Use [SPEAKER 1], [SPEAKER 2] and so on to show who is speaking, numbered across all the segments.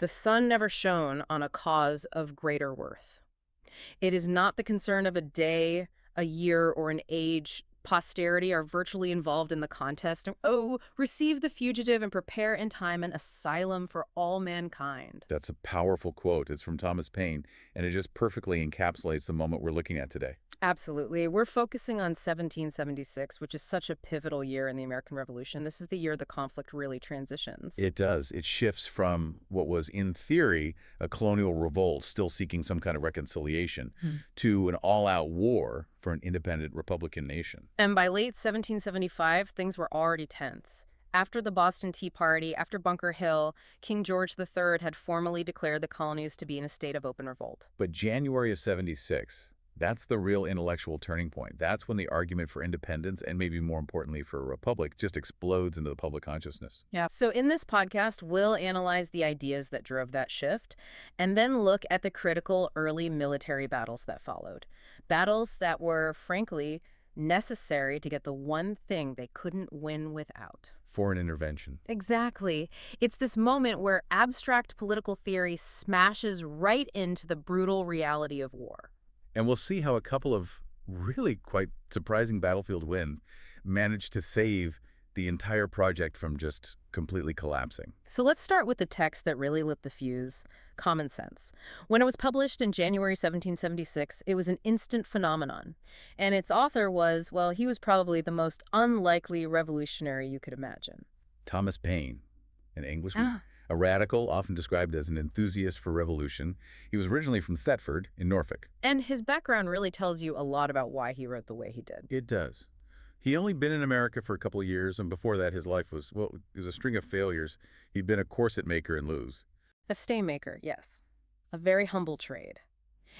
[SPEAKER 1] The sun never shone on a cause of greater worth. It is not the concern of a day, a year, or an age. Posterity are virtually involved in the contest. Oh, receive the fugitive and prepare in time an asylum for all mankind.
[SPEAKER 2] That's a powerful quote. It's from Thomas Paine, and it just perfectly encapsulates the moment we're looking at today.
[SPEAKER 1] Absolutely. We're focusing on 1776, which is such a pivotal year in the American Revolution. This is the year the conflict really transitions.
[SPEAKER 2] It does. It shifts from what was, in theory, a colonial revolt still seeking some kind of reconciliation to an all-out war for an independent Republican nation.
[SPEAKER 1] And by late 1775, things were already tense. After the Boston Tea Party, after Bunker Hill, King George III had formally declared the colonies to be in a state of open revolt.
[SPEAKER 2] But January of 76, that's the real intellectual turning point. That's when the argument for independence, and maybe more importantly for a republic, just explodes into the public consciousness.
[SPEAKER 1] Yeah. So in this podcast, we'll analyze the ideas that drove that shift, and then look at the critical early military battles that followed. Battles that were, frankly, necessary to get the one thing they couldn't win without.
[SPEAKER 2] Foreign intervention.
[SPEAKER 1] Exactly. It's this moment where abstract political theory smashes right into the brutal reality of war.
[SPEAKER 2] And we'll see how a couple of really quite surprising battlefield wins managed to save the entire project from just completely collapsing.
[SPEAKER 1] So let's start with the text that really lit the fuse, Common Sense. When it was published in January 1776, it was an instant phenomenon. And its author was, well, he was probably the most unlikely revolutionary you could imagine.
[SPEAKER 2] Thomas Paine, an Englishman. A radical, often described as an enthusiast for revolution. He was originally from Thetford in Norfolk.
[SPEAKER 1] And his background really tells you a lot about why he wrote the way he did.
[SPEAKER 2] It does. He only been in America for a couple of years, and before that his life was, well, it was a string of failures. He'd been a corset maker in Lewes.
[SPEAKER 1] A staymaker, yes. A very humble trade.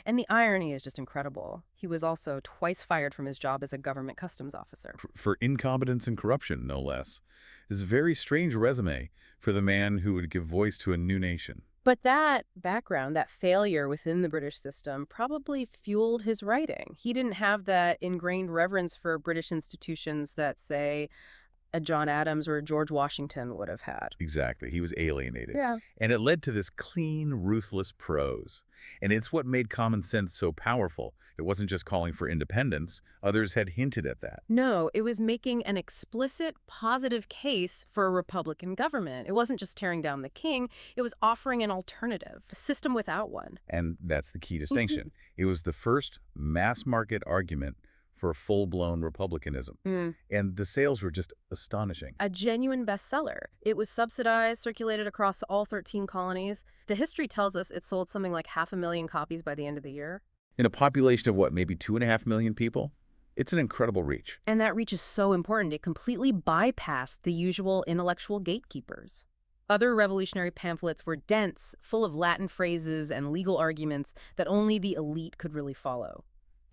[SPEAKER 1] And the irony is just incredible. He was also twice fired from his job as a government customs officer.
[SPEAKER 2] For incompetence and corruption, no less. This is a very strange resume for the man who would give voice to a new nation.
[SPEAKER 1] But that background, that failure within the British system, probably fueled his writing. He didn't have that ingrained reverence for British institutions that, say, a John Adams or a George Washington would have had.
[SPEAKER 2] Exactly. He was alienated.
[SPEAKER 1] Yeah.
[SPEAKER 2] And it led to this clean, ruthless prose. And it's what made Common Sense so powerful. It wasn't just calling for independence. Others had hinted at that.
[SPEAKER 1] No, it was making an explicit, positive case for a Republican government. It wasn't just tearing down the king. It was offering an alternative, a system without one.
[SPEAKER 2] And that's the key distinction. It was the first mass-market argument for full-blown republicanism. And the sales were just astonishing.
[SPEAKER 1] A genuine bestseller. It was subsidized, circulated across all 13 colonies. The history tells us it sold something like 500,000 copies by the end of the year.
[SPEAKER 2] In a population of, what, maybe 2.5 million people? It's an incredible reach.
[SPEAKER 1] And that reach is so important. It completely bypassed the usual intellectual gatekeepers. Other revolutionary pamphlets were dense, full of Latin phrases and legal arguments that only the elite could really follow.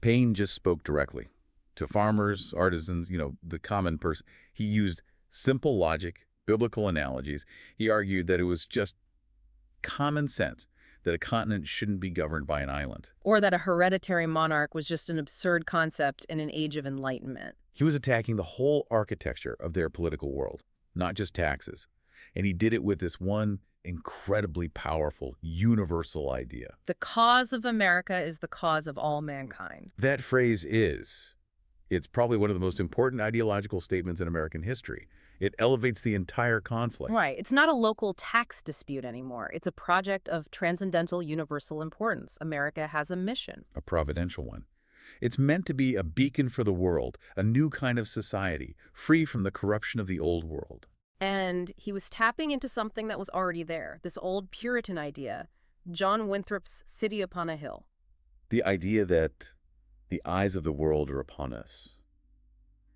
[SPEAKER 2] Paine just spoke directly to farmers, artisans, the common person. He used simple logic, biblical analogies. He argued that it was just common sense that a continent shouldn't be governed by an island.
[SPEAKER 1] Or that a hereditary monarch was just an absurd concept in an age of enlightenment.
[SPEAKER 2] He was attacking the whole architecture of their political world, not just taxes. And he did it with this one incredibly powerful, universal idea.
[SPEAKER 1] The cause of America is the cause of all mankind.
[SPEAKER 2] That phrase it's probably one of the most important ideological statements in American history. It elevates the entire conflict.
[SPEAKER 1] Right. It's not a local tax dispute anymore. It's a project of transcendental universal importance. America has a mission.
[SPEAKER 2] A providential one. It's meant to be a beacon for the world, a new kind of society, free from the corruption of the old world.
[SPEAKER 1] And he was tapping into something that was already there, this old Puritan idea, John Winthrop's city upon a hill.
[SPEAKER 2] The idea that the eyes of the world are upon us.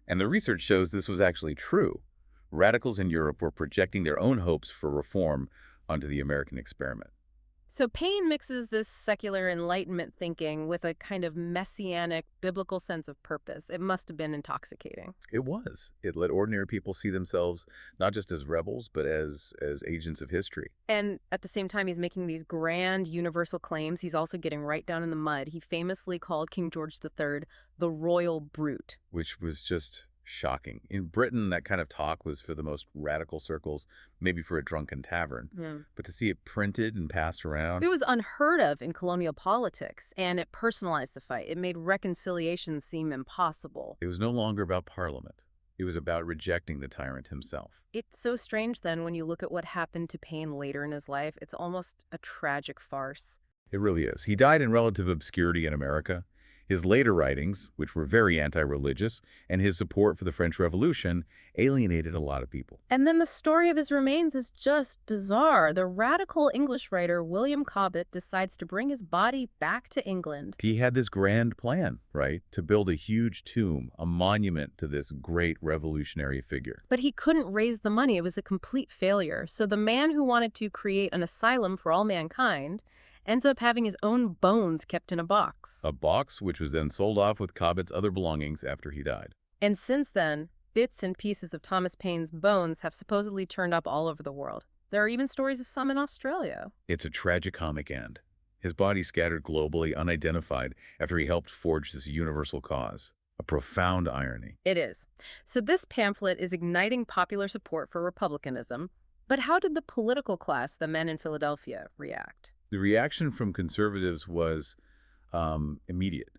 [SPEAKER 2] And the research shows this was actually true. Radicals in Europe were projecting their own hopes for reform onto the American experiment.
[SPEAKER 1] So Paine mixes this secular Enlightenment thinking with a kind of messianic, biblical sense of purpose. It must have been intoxicating.
[SPEAKER 2] It was. It let ordinary people see themselves not just as rebels, but as agents of history.
[SPEAKER 1] And at the same time, he's making these grand universal claims. He's also getting right down in the mud. He famously called King George III the royal brute.
[SPEAKER 2] Which was just Shocking. In Britain, that kind of talk was for the most radical circles, maybe for a drunken tavern.
[SPEAKER 1] Yeah.
[SPEAKER 2] But to see it printed and passed around,
[SPEAKER 1] It was unheard of in colonial politics, and it personalized the fight. It made reconciliation seem impossible.
[SPEAKER 2] it was no longer about Parliament. It was about rejecting the tyrant himself.
[SPEAKER 1] It's so strange then when you look at what happened to Paine later in his life. It's almost a tragic farce.
[SPEAKER 2] It really is. He died in relative obscurity in America. His later writings, which were very anti-religious, and his support for the French Revolution alienated a lot of people.
[SPEAKER 1] And then the story of his remains is just bizarre. The radical English writer William Cobbett decides to bring his body back to England.
[SPEAKER 2] He had this grand plan, right, to build a huge tomb, a monument to this great revolutionary figure.
[SPEAKER 1] But he couldn't raise the money. It was a complete failure. So the man who wanted to create an asylum for all mankind ends up having his own bones kept in a box.
[SPEAKER 2] A box which was then sold off with Cobbett's other belongings after he died.
[SPEAKER 1] And since then, bits and pieces of Thomas Paine's bones have supposedly turned up all over the world. There are even stories of some in Australia.
[SPEAKER 2] It's a tragicomic end. His body scattered globally, unidentified, after he helped forge this universal cause. A profound irony.
[SPEAKER 1] It is. So this pamphlet is igniting popular support for republicanism. But how did the political class, the men in Philadelphia, react?
[SPEAKER 2] The reaction from conservatives was immediate,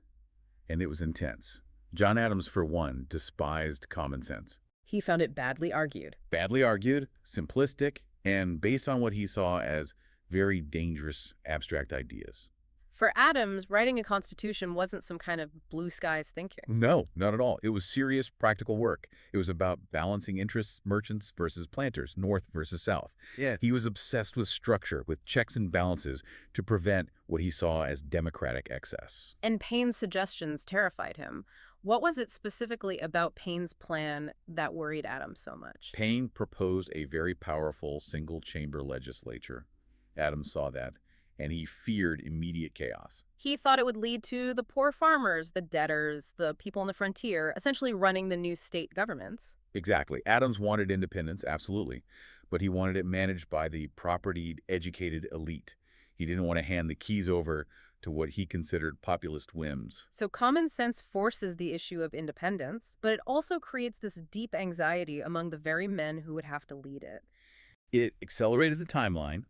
[SPEAKER 2] and it was intense. John Adams, for one, despised common sense.
[SPEAKER 1] He found it badly argued.
[SPEAKER 2] Badly argued, simplistic, and based on what he saw as very dangerous abstract ideas.
[SPEAKER 1] For Adams, writing a constitution wasn't some kind of blue skies thinking.
[SPEAKER 2] No, not at all. It was serious, practical work. It was about balancing interests, merchants versus planters, north versus south.
[SPEAKER 3] Yeah.
[SPEAKER 2] He was obsessed with structure, with checks and balances to prevent what he saw as democratic excess.
[SPEAKER 1] And Paine's suggestions terrified him. What was it specifically about Paine's plan that worried Adams so much?
[SPEAKER 2] Paine proposed a very powerful single-chamber legislature. Adams saw that, and he feared immediate chaos.
[SPEAKER 1] He thought it would lead to the poor farmers, the debtors, the people on the frontier, essentially running the new state governments.
[SPEAKER 2] Exactly. Adams wanted independence, absolutely, but he wanted it managed by the propertied, educated elite. He didn't want to hand the keys over to what he considered populist whims.
[SPEAKER 1] So common sense forces the issue of independence, but it also creates this deep anxiety among the very men who would have to lead it.
[SPEAKER 2] It accelerated the timeline,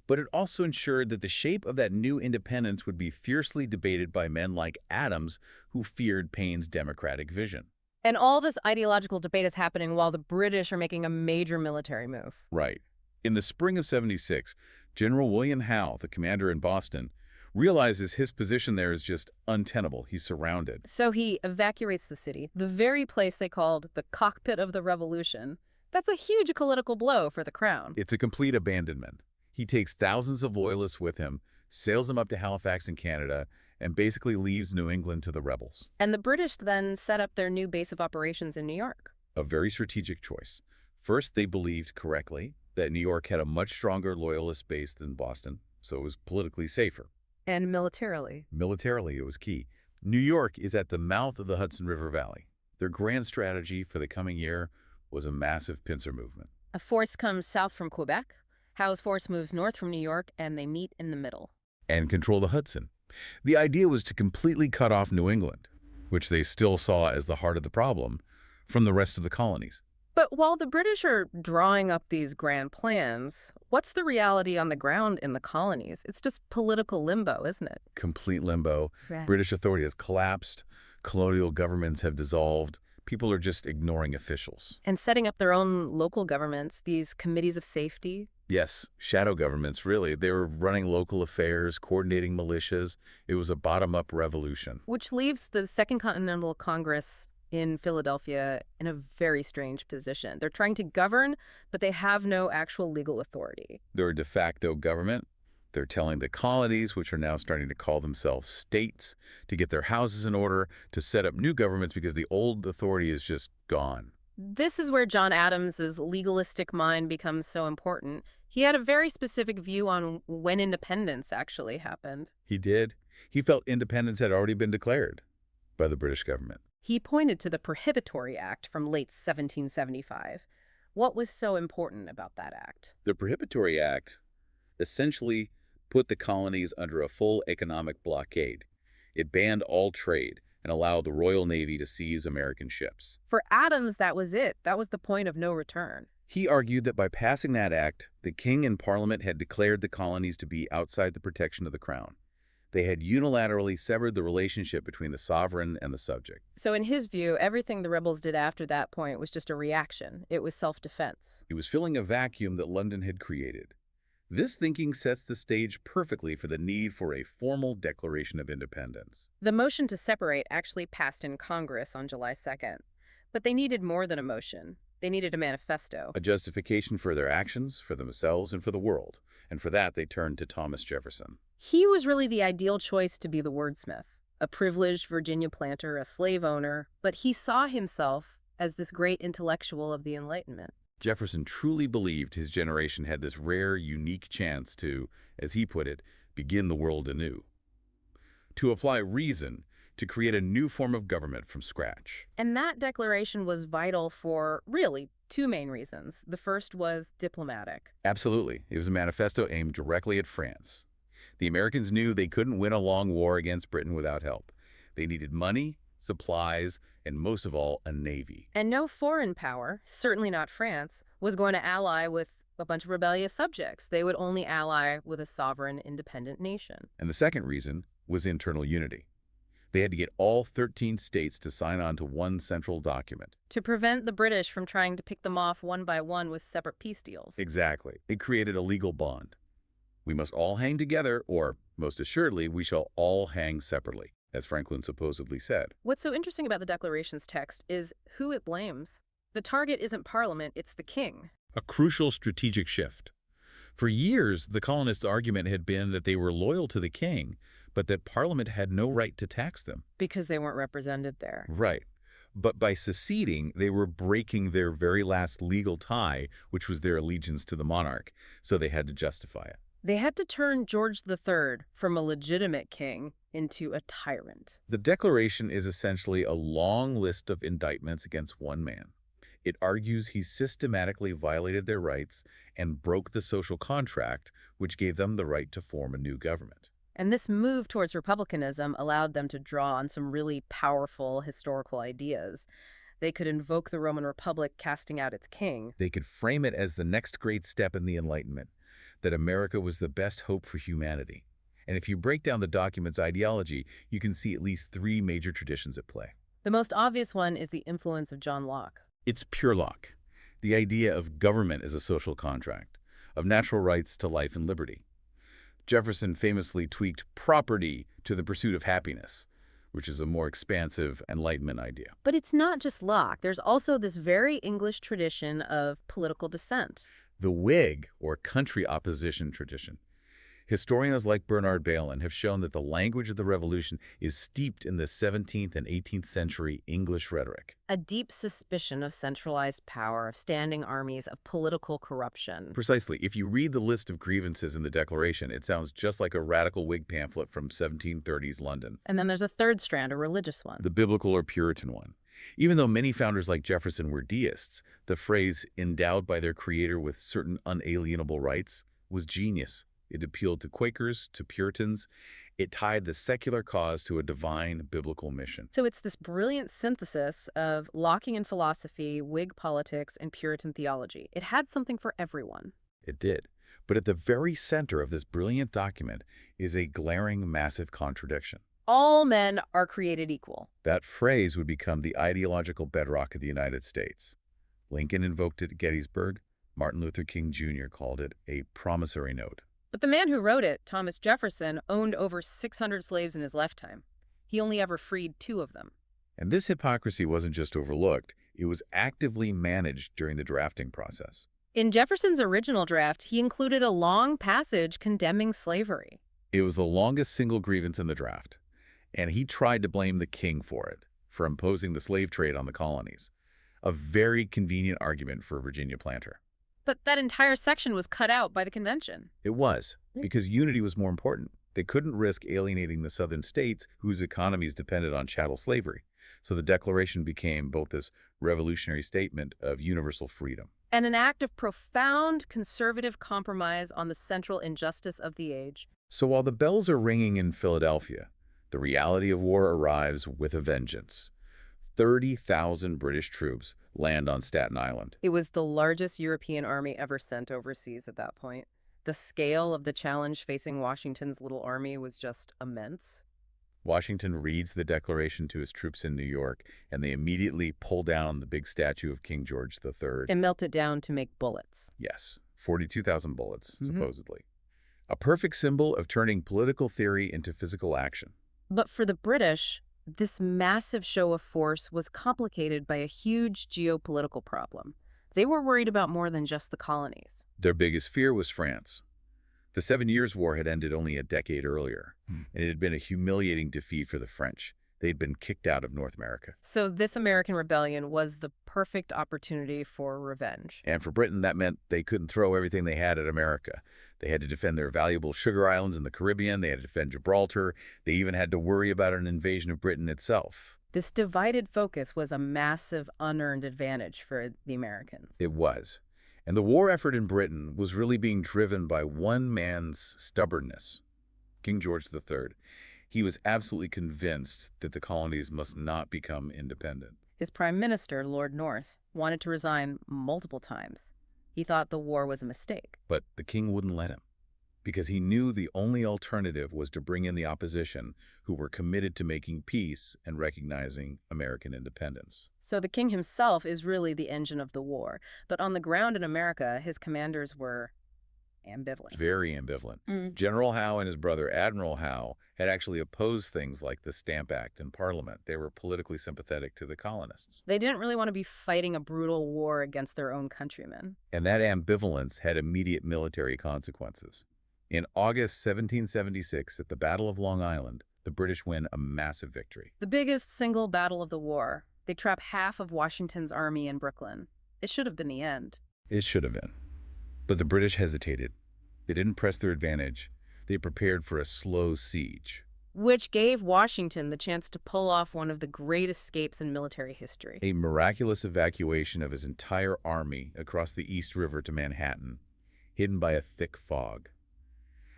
[SPEAKER 2] but it also ensured that the shape of that new independence would be fiercely debated by men like Adams, who feared Paine's democratic vision.
[SPEAKER 1] And all this ideological debate is happening while the British are making a major military move.
[SPEAKER 2] Right. In the spring of '76, General William Howe, the commander in Boston, realizes his position there is just untenable. He's surrounded.
[SPEAKER 1] So he evacuates the city, the very place they called the cockpit of the revolution. That's a huge political blow for the crown.
[SPEAKER 2] It's a complete abandonment. He takes thousands of loyalists with him, sails them up to Halifax in Canada, and basically leaves New England to the rebels.
[SPEAKER 1] And the British then set up their new base of operations in New York.
[SPEAKER 2] A very strategic choice. First, they believed correctly that New York had a much stronger loyalist base than Boston, so it was politically safer.
[SPEAKER 1] And militarily.
[SPEAKER 2] Militarily, it was key. New York is at the mouth of the Hudson River Valley. Their grand strategy for the coming year was a massive pincer movement.
[SPEAKER 1] A force comes south from Quebec. Howe's force moves north from New York, and they meet in the middle.
[SPEAKER 2] And control the Hudson. The idea was to completely cut off New England, which they still saw as the heart of the problem, from the rest of the colonies.
[SPEAKER 1] But while the British are drawing up these grand plans, what's the reality on the ground in the colonies? It's just political limbo, isn't it?
[SPEAKER 2] Complete limbo.
[SPEAKER 1] Right.
[SPEAKER 2] British authority has collapsed. Colonial governments have dissolved. People are just ignoring officials.
[SPEAKER 1] And setting up their own local governments, these committees of safety.
[SPEAKER 2] Yes, shadow governments, really. They were running local affairs, coordinating militias. It was a bottom-up revolution.
[SPEAKER 1] Which leaves the Second Continental Congress in Philadelphia in a very strange position. They're trying to govern, but they have no actual legal authority.
[SPEAKER 2] They're a de facto government. They're telling the colonies, which are now starting to call themselves states, to get their houses in order, to set up new governments because the old authority is just gone.
[SPEAKER 1] This is where John Adams's legalistic mind becomes so important. He had a very specific view on when independence actually happened.
[SPEAKER 2] He did. He felt independence had already been declared by the British government.
[SPEAKER 1] He pointed to the Prohibitory Act from late 1775. What was so important about that act?
[SPEAKER 2] The Prohibitory Act essentially put the colonies under a full economic blockade. It banned all trade. and allow the Royal Navy to seize American ships.
[SPEAKER 1] For Adams, that was it. That was the point of no return.
[SPEAKER 2] He argued that by passing that act, the king and parliament had declared the colonies to be outside the protection of the crown. They had unilaterally severed the relationship between the sovereign and the subject.
[SPEAKER 1] So in his view, everything the rebels did after that point was just a reaction. It was self-defense.
[SPEAKER 2] It was filling a vacuum that London had created. This thinking sets the stage perfectly for the need for a formal Declaration of Independence.
[SPEAKER 1] The motion to separate actually passed in Congress on July 2nd. But they needed more than a motion. They needed a manifesto.
[SPEAKER 2] A justification for their actions, for themselves, and for the world. And for that, they turned to Thomas Jefferson.
[SPEAKER 1] He was really the ideal choice to be the wordsmith, a privileged Virginia planter, a slave owner, but he saw himself as this great intellectual of the Enlightenment.
[SPEAKER 2] Jefferson truly believed his generation had this rare, unique chance to, as he put it, begin the world anew. To apply reason, to create a new form of government from scratch.
[SPEAKER 1] And that declaration was vital for, really, two main reasons. The first was diplomatic.
[SPEAKER 2] Absolutely. It was a manifesto aimed directly at France. The Americans knew they couldn't win a long war against Britain without help. They needed money, supplies, and most of all, a navy.
[SPEAKER 1] And no foreign power, certainly not France, was going to ally with a bunch of rebellious subjects. They would only ally with a sovereign, independent nation.
[SPEAKER 2] And the second reason was internal unity. They had to get all 13 states to sign on to one central document.
[SPEAKER 1] To prevent the British from trying to pick them off one by one with separate peace deals.
[SPEAKER 2] Exactly. It created a legal bond. We must all hang together, or, most assuredly, we shall all hang separately, as Franklin supposedly said.
[SPEAKER 1] What's so interesting about the Declaration's text is who it blames. The target isn't Parliament, it's the king.
[SPEAKER 2] A crucial strategic shift. For years, the colonists' argument had been that they were loyal to the king, but that Parliament had no right to tax them.
[SPEAKER 1] Because they weren't represented there.
[SPEAKER 2] Right. But by seceding, they were breaking their very last legal tie, which was their allegiance to the monarch, so they had to justify it.
[SPEAKER 1] They had to turn George III from a legitimate king into a tyrant.
[SPEAKER 2] The Declaration is essentially a long list of indictments against one man. It argues he systematically violated their rights and broke the social contract, which gave them the right to form a new government.
[SPEAKER 1] And this move towards republicanism allowed them to draw on some really powerful historical ideas. They could invoke the Roman Republic casting out its king.
[SPEAKER 2] They could frame it as the next great step in the Enlightenment, that America was the best hope for humanity. And if you break down the document's ideology, you can see at least three major traditions at play.
[SPEAKER 1] The most obvious one is the influence of John Locke.
[SPEAKER 2] It's pure Locke, the idea of government as a social contract, of natural rights to life and liberty. Jefferson famously tweaked property to the pursuit of happiness, which is a more expansive Enlightenment idea.
[SPEAKER 1] But it's not just Locke. There's also this very English tradition of political dissent.
[SPEAKER 2] The Whig, or country opposition tradition. Historians like Bernard Bailyn have shown that the language of the Revolution is steeped in the 17th and 18th century English rhetoric.
[SPEAKER 1] A deep suspicion of centralized power, of standing armies, of political corruption.
[SPEAKER 2] Precisely. If you read the list of grievances in the Declaration, it sounds just like a radical Whig pamphlet from 1730s London.
[SPEAKER 1] And then there's a third strand, a religious one.
[SPEAKER 2] The biblical or Puritan one. Even though many founders like Jefferson were deists, the phrase endowed by their creator with certain unalienable rights was genius. It appealed to Quakers, to Puritans. It tied the secular cause to a divine biblical mission.
[SPEAKER 1] So it's this brilliant synthesis of Lockean philosophy, Whig politics, and Puritan theology. It had something for everyone.
[SPEAKER 2] It did. But at the very center of this brilliant document is a glaring, massive contradiction.
[SPEAKER 1] All men are created equal.
[SPEAKER 2] That phrase would become the ideological bedrock of the United States. Lincoln invoked it at Gettysburg. Martin Luther King Jr. called it a promissory note.
[SPEAKER 1] But the man who wrote it, Thomas Jefferson, owned over 600 slaves in his lifetime. He only ever freed 2 of them.
[SPEAKER 2] And this hypocrisy wasn't just overlooked, it was actively managed during the drafting process.
[SPEAKER 1] In Jefferson's original draft, he included a long passage condemning slavery.
[SPEAKER 2] It was the longest single grievance in the draft, and he tried to blame the king for it, for imposing the slave trade on the colonies. A very convenient argument for a Virginia planter.
[SPEAKER 1] But that entire section was cut out by the convention.
[SPEAKER 2] It was, because unity was more important. They couldn't risk alienating the southern states whose economies depended on chattel slavery. So the Declaration became both this revolutionary statement of universal freedom
[SPEAKER 1] And an act of profound conservative compromise on the central injustice of the age.
[SPEAKER 2] So while the bells are ringing in Philadelphia, The reality of war arrives with a vengeance. 30,000 British troops land on Staten Island.
[SPEAKER 1] It was the largest European army ever sent overseas at that point. The scale of the challenge facing Washington's little army was just immense.
[SPEAKER 2] Washington reads the declaration to his troops in New York, and they immediately pull down the big statue of King George III.
[SPEAKER 1] And melt it down to make bullets.
[SPEAKER 2] Yes, 42,000 bullets,
[SPEAKER 1] Mhm.
[SPEAKER 2] supposedly. A perfect symbol of turning political theory into physical action.
[SPEAKER 1] But for the British, this massive show of force was complicated by a huge geopolitical problem. They were worried about more than just the colonies.
[SPEAKER 2] Their biggest fear was France. The 7 Years' War had ended only a decade earlier, and it had been a humiliating defeat for the French. They'd been kicked out of North America.
[SPEAKER 1] So this American rebellion was the perfect opportunity for revenge.
[SPEAKER 2] And for Britain, that meant they couldn't throw everything they had at America. They had to defend their valuable sugar islands in the Caribbean. They had to defend Gibraltar. They even had to worry about an invasion of Britain itself.
[SPEAKER 1] This divided focus was a massive unearned advantage for the Americans.
[SPEAKER 2] It was. And the war effort in Britain was really being driven by one man's stubbornness, King George III. He was absolutely convinced that the colonies must not become independent.
[SPEAKER 1] His prime minister, Lord North, wanted to resign multiple times. He thought the war was a mistake.
[SPEAKER 2] But the king wouldn't let him, because he knew the only alternative was to bring in the opposition, who were committed to making peace and recognizing American independence.
[SPEAKER 1] So the king himself is really the engine of the war. But on the ground in America, his commanders were ambivalent.
[SPEAKER 2] Very ambivalent. General Howe and his brother Admiral Howe had actually opposed things like the Stamp Act in Parliament. They were politically sympathetic to the colonists.
[SPEAKER 1] They didn't really want to be fighting a brutal war against their own countrymen.
[SPEAKER 2] And that ambivalence had immediate military consequences. In August 1776, at the Battle of Long Island, the British win a massive victory.
[SPEAKER 1] The biggest single battle of the war. They trap half of Washington's army in Brooklyn. It should have been the end.
[SPEAKER 2] It should have been. But the British hesitated. They didn't press their advantage. They prepared for a slow siege.
[SPEAKER 1] Which gave Washington the chance to pull off one of the great escapes in military history.
[SPEAKER 2] A miraculous evacuation of his entire army across the East River to Manhattan, hidden by a thick fog.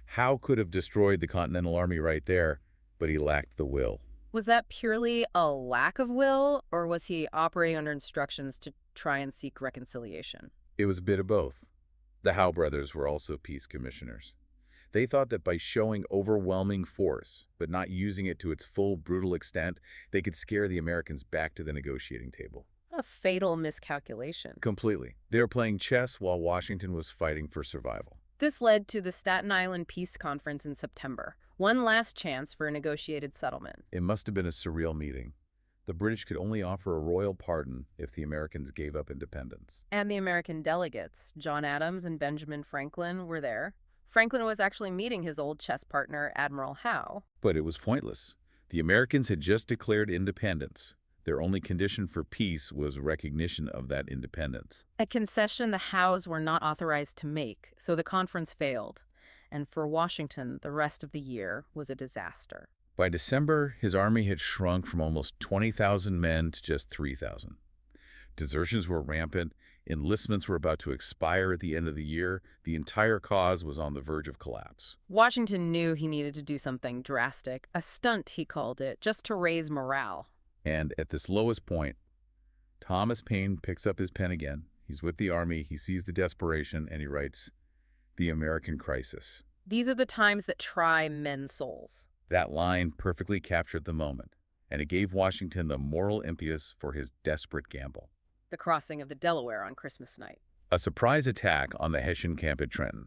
[SPEAKER 2] Howe could have destroyed the Continental Army right there, but he lacked the will.
[SPEAKER 1] Was that purely a lack of will, or was he operating under instructions to try and seek reconciliation?
[SPEAKER 2] It was a bit of both. The Howe brothers were also peace commissioners. They thought that by showing overwhelming force, but not using it to its full brutal extent, they could scare the Americans back to the negotiating table.
[SPEAKER 1] A fatal miscalculation.
[SPEAKER 2] Completely. They were playing chess while Washington was fighting for survival.
[SPEAKER 1] This led to the Staten Island Peace Conference in September, one last chance for a negotiated settlement.
[SPEAKER 2] It must have been a surreal meeting. The British could only offer a royal pardon if the Americans gave up independence.
[SPEAKER 1] And the American delegates, John Adams and Benjamin Franklin, were there. Franklin was actually meeting his old chess partner, Admiral Howe.
[SPEAKER 2] But it was pointless. The Americans had just declared independence. Their only condition for peace was recognition of that independence.
[SPEAKER 1] A concession the Howes were not authorized to make, so the conference failed. And for Washington, the rest of the year was a disaster.
[SPEAKER 2] By December, his army had shrunk from almost 20,000 men to just 3,000. Desertions were rampant. Enlistments were about to expire at the end of the year. The entire cause was on the verge of collapse.
[SPEAKER 1] Washington knew he needed to do something drastic, a stunt, he called it, just to raise morale.
[SPEAKER 2] And at this lowest point, Thomas Paine picks up his pen again. He's with the army. He sees the desperation, and he writes, "The American Crisis."
[SPEAKER 1] These are the times that try men's souls.
[SPEAKER 2] That line perfectly captured the moment, and it gave Washington the moral impetus for his desperate gamble.
[SPEAKER 1] The crossing of the Delaware on Christmas night.
[SPEAKER 2] A surprise attack on the Hessian camp at Trenton.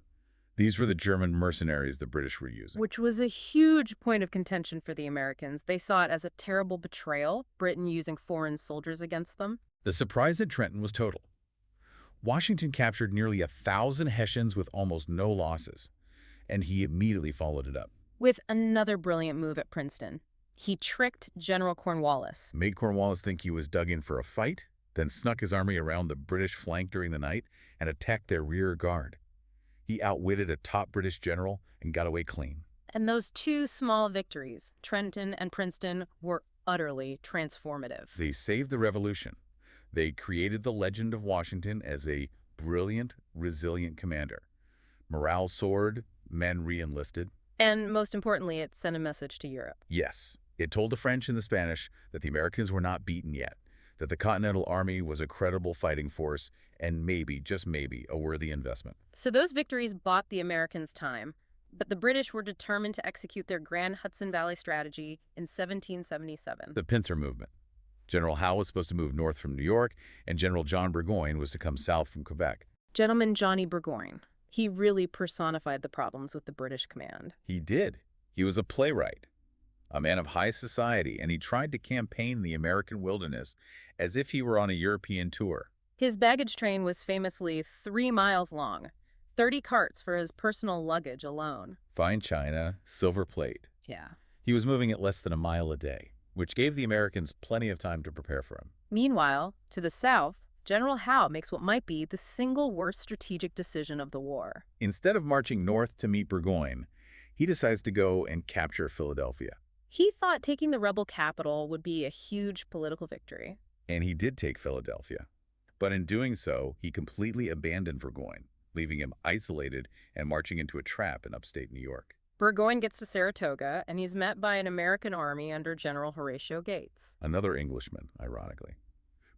[SPEAKER 2] These were the German mercenaries the British were using.
[SPEAKER 1] Which was a huge point of contention for the Americans. They saw it as a terrible betrayal, Britain using foreign soldiers against them.
[SPEAKER 2] The surprise at Trenton was total. Washington captured nearly 1,000 Hessians with almost no losses, and he immediately followed it up.
[SPEAKER 1] With another brilliant move at Princeton. He tricked General Cornwallis.
[SPEAKER 2] Made Cornwallis think he was dug in for a fight, then snuck his army around the British flank during the night and attacked their rear guard. He outwitted a top British general and got away clean.
[SPEAKER 1] And those two small victories, Trenton and Princeton, were utterly transformative.
[SPEAKER 2] They saved the revolution. They created the legend of Washington as a brilliant, resilient commander. Morale soared, men re-enlisted.
[SPEAKER 1] And most importantly, it sent a message to Europe.
[SPEAKER 2] Yes, it told the French and the Spanish that the Americans were not beaten yet, that the Continental Army was a credible fighting force and maybe, just maybe, a worthy investment.
[SPEAKER 1] So those victories bought the Americans time, but the British were determined to execute their Grand Hudson Valley strategy in 1777.
[SPEAKER 2] The pincer movement. General Howe was supposed to move north from New York, and General John Burgoyne was to come south from Quebec.
[SPEAKER 1] Gentleman Johnny Burgoyne. He really personified the problems with the British command.
[SPEAKER 2] He did. He was a playwright, a man of high society, and he tried to campaign the American wilderness as if he were on a European tour.
[SPEAKER 1] His baggage train was famously 3 miles long, 30 carts for his personal luggage alone.
[SPEAKER 2] Fine china, silver plate.
[SPEAKER 1] Yeah.
[SPEAKER 2] He was moving at less than a mile a day, which gave the Americans plenty of time to prepare for him.
[SPEAKER 1] Meanwhile, to the south, General Howe makes what might be the single worst strategic decision of the war.
[SPEAKER 2] Instead of marching north to meet Burgoyne, he decides to go and capture Philadelphia.
[SPEAKER 1] He thought taking the rebel capital would be a huge political victory.
[SPEAKER 2] And he did take Philadelphia. But in doing so, he completely abandoned Burgoyne, leaving him isolated and marching into a trap in upstate New York.
[SPEAKER 1] Burgoyne gets to Saratoga, and he's met by an American army under General Horatio Gates.
[SPEAKER 2] Another Englishman, ironically.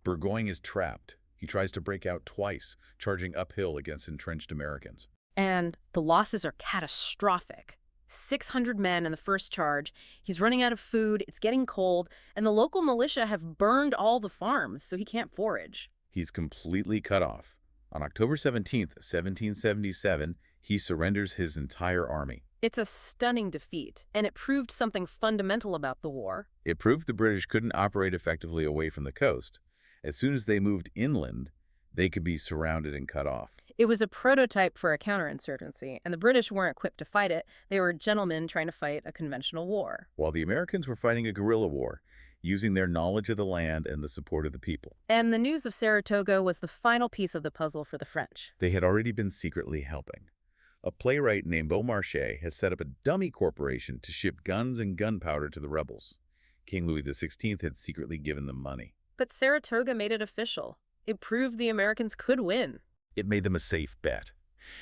[SPEAKER 2] Burgoyne is trapped. He tries to break out twice, charging uphill against entrenched Americans.
[SPEAKER 1] And the losses are catastrophic. 600 men in the first charge. He's running out of food, it's getting cold, and the local militia have burned all the farms, so he can't forage.
[SPEAKER 2] He's completely cut off. On October 17th, 1777, he surrenders his entire army.
[SPEAKER 1] It's a stunning defeat, and it proved something fundamental about the war.
[SPEAKER 2] It proved the British couldn't operate effectively away from the coast. As soon as they moved inland, they could be surrounded and cut off.
[SPEAKER 1] It was a prototype for a counterinsurgency, and the British weren't equipped to fight it. They were gentlemen trying to fight a conventional war.
[SPEAKER 2] While the Americans were fighting a guerrilla war, using their knowledge of the land and the support of the people.
[SPEAKER 1] And the news of Saratoga was the final piece of the puzzle for the French.
[SPEAKER 2] They had already been secretly helping. A playwright named Beaumarchais has set up a dummy corporation to ship guns and gunpowder to the rebels. King Louis XVI had secretly given them money.
[SPEAKER 1] But Saratoga made it official. It proved the Americans could win.
[SPEAKER 2] It made them a safe bet.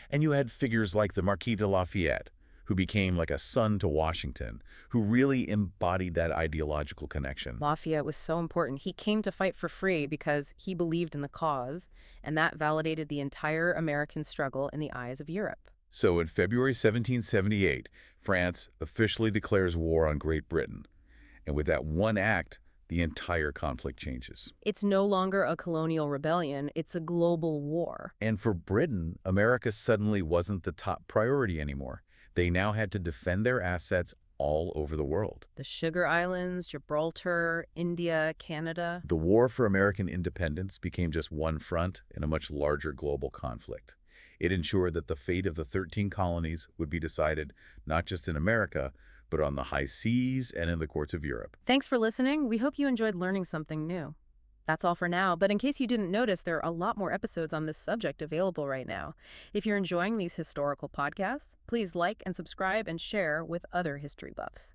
[SPEAKER 2] And you had figures like the Marquis de Lafayette, who became like a son to Washington, who really embodied that ideological connection.
[SPEAKER 1] Lafayette was so important. He came to fight for free because he believed in the cause, and that validated the entire American struggle in the eyes of Europe.
[SPEAKER 2] So in February 1778, France officially declares war on Great Britain. And with that one act, the entire conflict changes.
[SPEAKER 1] It's no longer a colonial rebellion, it's a global war.
[SPEAKER 2] And for Britain, America suddenly wasn't the top priority anymore. They now had to defend their assets all over the world.
[SPEAKER 1] The Sugar Islands, Gibraltar, India, Canada.
[SPEAKER 2] The war for American independence became just one front in a much larger global conflict. It ensured that the fate of the 13 colonies would be decided not just in America, but on the high seas and in the courts of Europe.
[SPEAKER 1] Thanks for listening. We hope you enjoyed learning something new. That's all for now, but in case you didn't notice, there are a lot more episodes on this subject available right now. If you're enjoying these historical podcasts, please like and subscribe and share with other history buffs.